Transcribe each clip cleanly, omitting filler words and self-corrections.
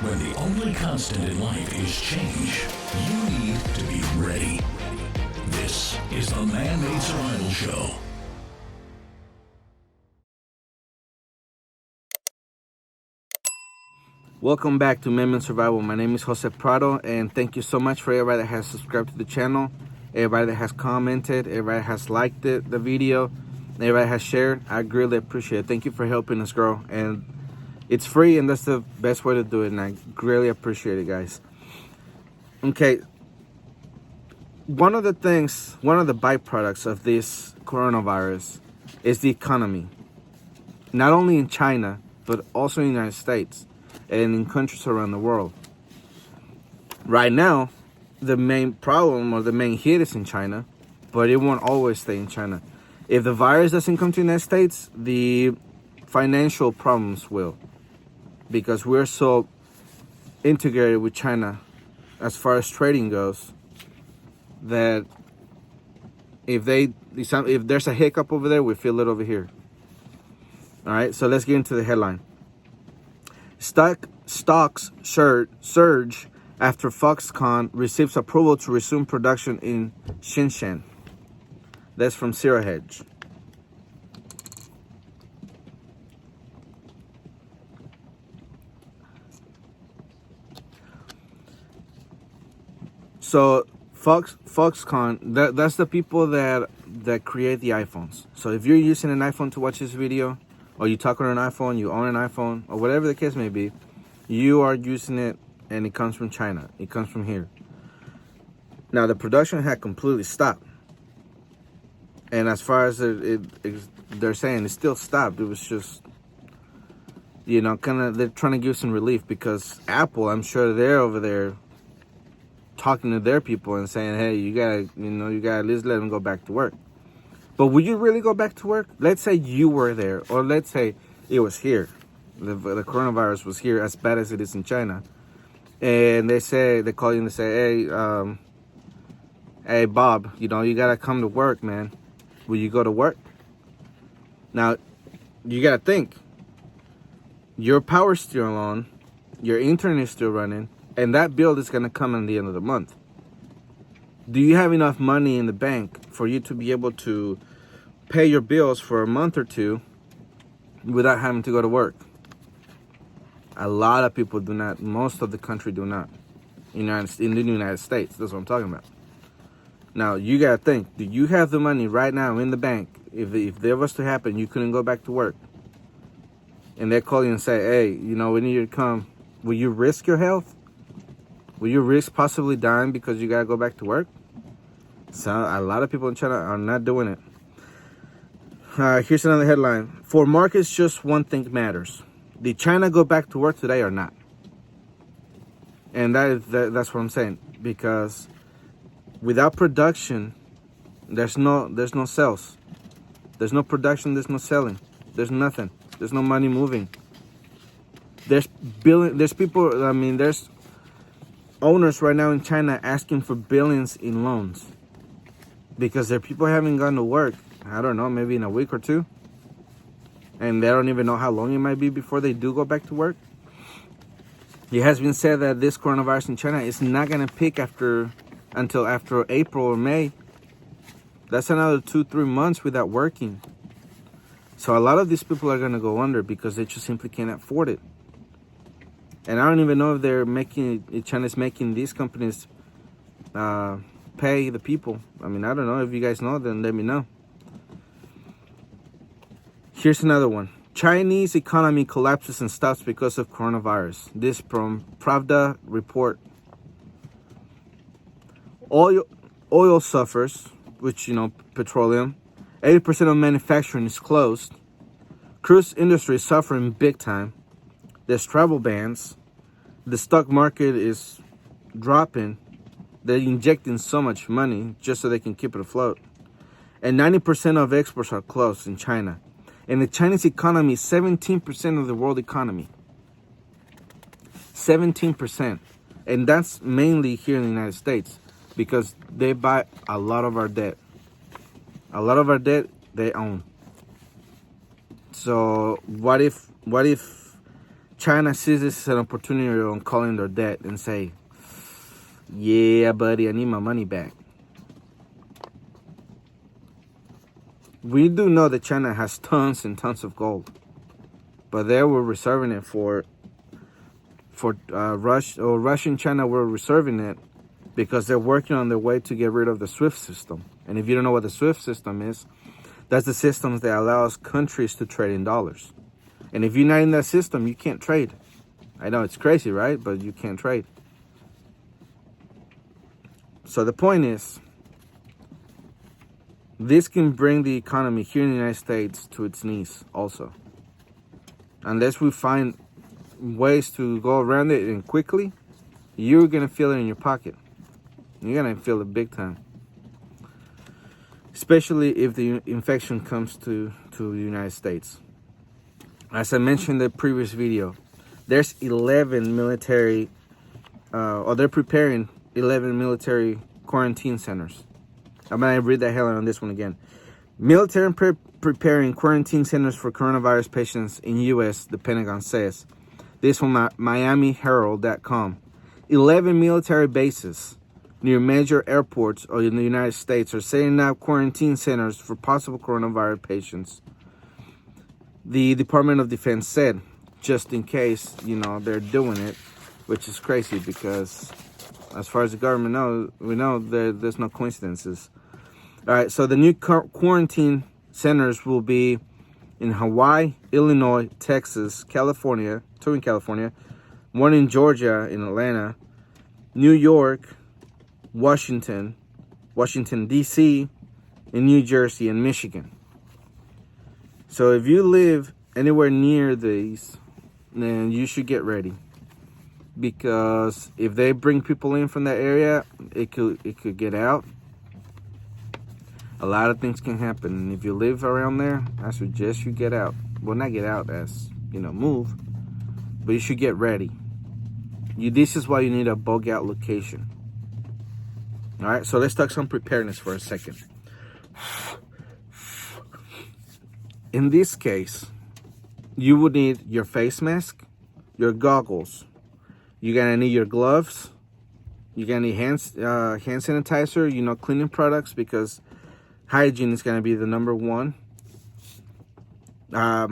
When the only constant in life is change, you need to be ready. This is the Man-Made Survival Show. Welcome back to Man-Made Survival. My name is Jose Prado, and thank you so much for everybody that has subscribed to the channel, everybody that has commented, everybody that has liked the video, everybody that has shared. I greatly appreciate it. Thank you for helping us grow, and it's free, and that's the best way to do it, and I greatly appreciate it, guys. Okay, one of the byproducts of this coronavirus is the economy, not only in China, but also in the United States and in countries around the world. Right now, the main problem or the main hit is in China, but it won't always stay in China. If the virus doesn't come to the United States, the financial problems will, because we're so integrated with China as far as trading goes, that if there's a hiccup over there, we feel it over here. All right, so let's get into the headline. Stocks surge after Foxconn receives approval to resume production in Shenzhen. That's from Zero Hedge. So Foxconn, that's the people that create the iPhones. So if you're using an iPhone to watch this video, or you talk on an iPhone, you own an iPhone, or whatever the case may be, you are using it, and it comes from China. It comes from here. Now, the production had completely stopped. And as far as they're saying, it still stopped. It was just, they're trying to give some relief, because Apple, I'm sure they're over there talking to their people and saying, hey, you gotta at least let them go back to work. But would you really go back to work? Let's say you were there, or let's say it was here. The coronavirus was here, as bad as it is in China. And they call you and they say, hey, Bob, you gotta come to work, man. Will you go to work? Now, you gotta think. Your power's still on, your internet is still running, and that bill is gonna come at the end of the month. Do you have enough money in the bank for you to be able to pay your bills for a month or two without having to go to work? A lot of people do not. Most of the country do not. In the United States, that's what I'm talking about. Now, you got to think, do you have the money right now in the bank? If there was to happen, you couldn't go back to work, and they call you and say, hey, we need you to come. Will you risk your health? Will you risk possibly dying because you got to go back to work? So a lot of people in China are not doing it. Here's another headline. For markets, just one thing matters. Did China go back to work today or not? And that's what I'm saying. Because without production, there's no sales. There's no production, there's no selling. There's nothing. There's no money moving. There's people, there's owners right now in China asking for billions in loans, because their people haven't gone to work, I don't know, maybe in a week or two. And they don't even know how long it might be before they do go back to work. It has been said that this coronavirus in China is not going to peak until after April or May. That's another 2-3 months without working. So a lot of these people are going to go under because they just simply can't afford it. And I don't even know if China's making these companies pay the people. I don't know. If you guys know, then let me know. Here's another one. Chinese economy collapses and stops because of coronavirus. This from Pravda report. Oil suffers, which, petroleum. 80% of manufacturing is closed. Cruise industry is suffering big time. There's travel bans. The stock market is dropping. They're injecting so much money just so they can keep it afloat. And 90% of exports are closed in China. And the Chinese economy is 17% of the world economy. 17%. And that's mainly here in the United States, because they buy a lot of our debt. A lot of our debt they own. So what if China sees this as an opportunity on calling their debt and say, yeah, buddy, I need my money back. We do know that China has tons and tons of gold, but they were reserving it for Russia and China were reserving it because they're working on their way to get rid of the SWIFT system. And if you don't know what the SWIFT system is, that's the system that allows countries to trade in dollars. And if you're not in that system, you can't trade. I know it's crazy, right? But you can't trade. So the point is, this can bring the economy here in the United States to its knees also. Unless we find ways to go around it and quickly, you're going to feel it in your pocket. You're going to feel it big time. Especially if the infection comes to the United States. As I mentioned in the previous video, there's 11 military, or they're preparing 11 military quarantine centers. I'm going to read the headline on this one again. Military preparing quarantine centers for coronavirus patients in U.S., the Pentagon says. This from MiamiHerald.com. 11 military bases near major airports in the United States are setting up quarantine centers for possible coronavirus patients. The Department of Defense said, just in case, they're doing it, which is crazy because as far as the government knows, we know there's no coincidences. All right, so the new quarantine centers will be in Hawaii, Illinois, Texas, California, two in California, one in Georgia, in Atlanta, New York, Washington, D.C., in New Jersey, and Michigan. So if you live anywhere near these, then you should get ready. Because if they bring people in from that area, it could get out. A lot of things can happen. And if you live around there, I suggest you get out. Well, not get out as, move. But you should get ready. This is why you need a bug out location. All right, so let's talk some preparedness for a second. In this case, you would need your face mask, your goggles. You're gonna need your gloves. You're gonna need hand sanitizer, cleaning products, because hygiene is gonna be the number one. I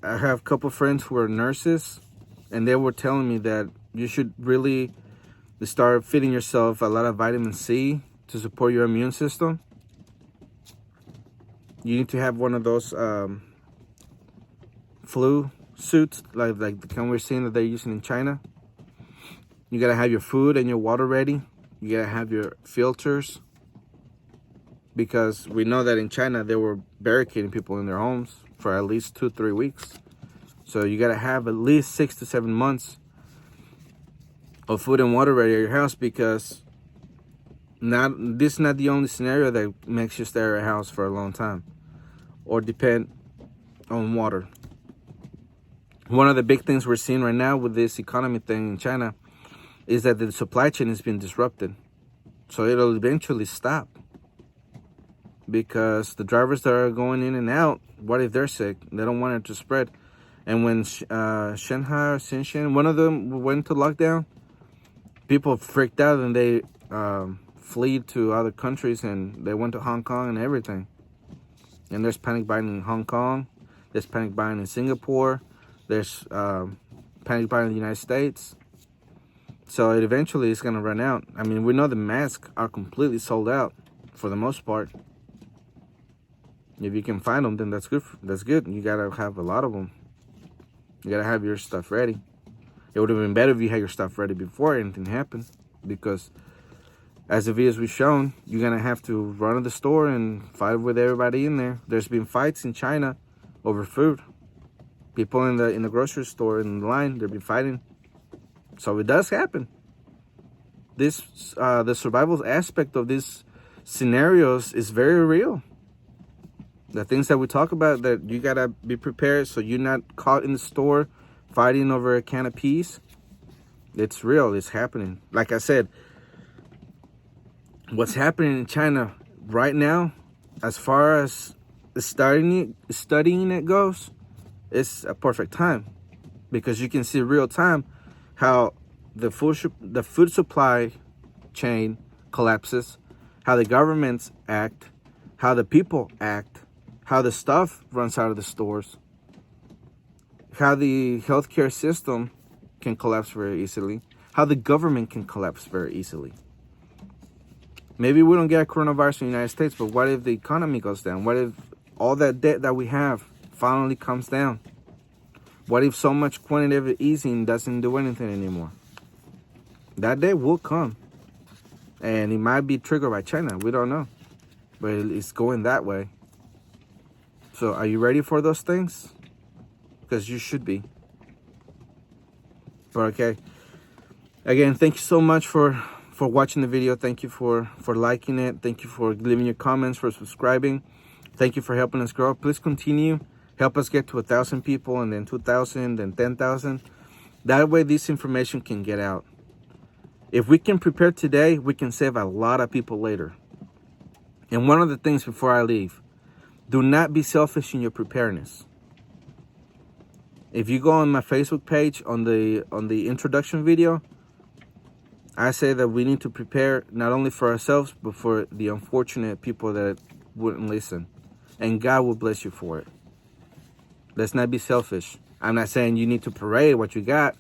have a couple friends who are nurses, and they were telling me that you should really start feeding yourself a lot of vitamin C to support your immune system. You need to have one of those flu suits, like the kind we're seeing that they're using in China. You gotta have your food and your water ready. You gotta have your filters, because we know that in China they were barricading people in their homes for at least 2-3 weeks. So you gotta have at least 6 to 7 months of food and water ready at your house, because this is not the only scenario that makes you stay at a house for a long time or depend on water. One of the big things we're seeing right now with this economy thing in China is that the supply chain has been disrupted. So it'll eventually stop, because the drivers that are going in and out, what if they're sick? They don't want it to spread. And when Shanghai or Shenzhen, one of them went to lockdown, people freaked out and they fled to other countries, and they went to Hong Kong and everything. And there's panic buying in Hong Kong. There's panic buying in Singapore. There's panic buying in the United States. So it eventually is going to run out. I mean, we know the masks are completely sold out for the most part. If you can find them, then that's good. That's good. You got to have a lot of them. You got to have your stuff ready. It would have been better if you had your stuff ready before anything happened, because as the videos we've shown, you're going to have to run to the store and fight with everybody in there. There's been fights in China over food. People in the grocery store in the line, they've been fighting. So it does happen. The survival aspect of these scenarios is very real. The things that we talk about, that you gotta be prepared so you're not caught in the store fighting over a can of peas. It's real. It's happening. Like I said, what's happening in China right now, as far as studying it goes, it's a perfect time. because you can see real time how the food supply chain collapses, how the governments act, how the people act, how the stuff runs out of the stores, how the healthcare system can collapse very easily, how the government can collapse very easily. Maybe we don't get a coronavirus in the United States, but what if the economy goes down? What if all that debt that we have finally comes down? What if so much quantitative easing doesn't do anything anymore? That day will come. And it might be triggered by China. We don't know. But it's going that way. So are you ready for those things? Because you should be. But okay. Again, thank you so much for watching the video. Thank you for liking it. Thank you for leaving your comments, for subscribing. Thank you for helping us grow. Please continue. Help us get to 1,000 people, and then 2,000, then 10,000. That way this information can get out. If we can prepare today, we can save a lot of people later. And one of the things before I leave, do not be selfish in your preparedness. If you go on my Facebook page on the introduction video, I say that we need to prepare not only for ourselves, but for the unfortunate people that wouldn't listen. And God will bless you for it. Let's not be selfish. I'm not saying you need to parade what you got,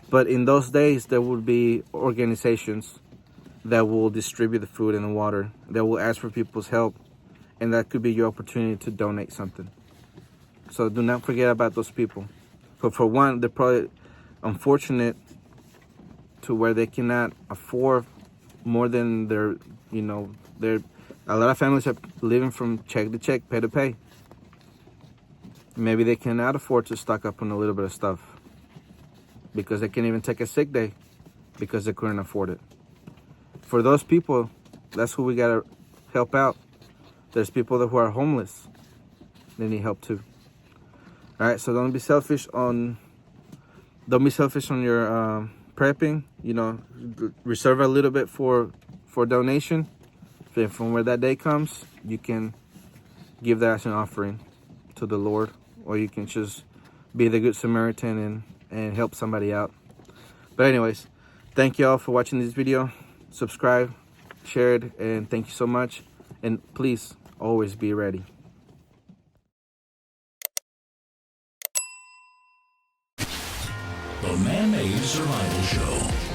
but in those days, there will be organizations that will distribute the food and the water, that will ask for people's help, and that could be your opportunity to donate something. So do not forget about those people. But for one, they're probably unfortunate to where they cannot afford more than a lot of families are living from check to check, pay to pay. Maybe they cannot afford to stock up on a little bit of stuff because they can't even take a sick day because they couldn't afford it. For those people, that's who we gotta help out. There's people who are homeless. They need help too. All right, so don't be selfish on your prepping. Reserve a little bit for donation. From where that day comes, you can give that as an offering to the Lord, or you can just be the Good Samaritan and help somebody out. But anyways, thank you all for watching this video. Subscribe, share it, and thank you so much. And please always be ready. The Man-Made Survival Show.